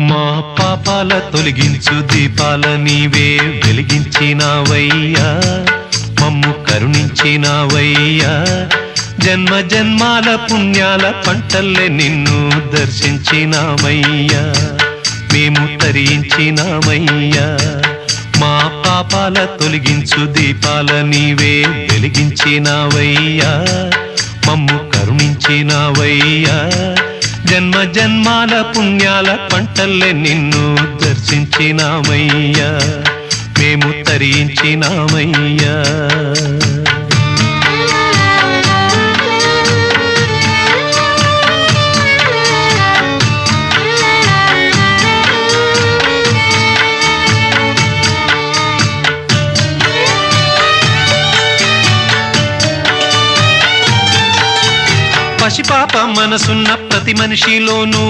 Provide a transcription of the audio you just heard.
మా పాపాల తొలగించు దీపాల నీవే వెలిగించినావయ్యా, మమ్ము కరుణించినావయ్యా. జన్మ జన్మాల పుణ్యాల పంటల్లే నిన్ను దర్శించినామయ్యా, మేము తరించినామయ్యా. మా పాపాల తొలగించు దీపాల నీవే వెలిగించినావయ్యా, మమ్ము కరుణించినావయ్యా. జన్మ జన్మాల పుణ్యాల పంటల్లే నిన్ను దర్శించినామయ్యా, మేము తరించినామయ్యా. పసిపాప మనసున్న ప్రతి మనిషిలోనూ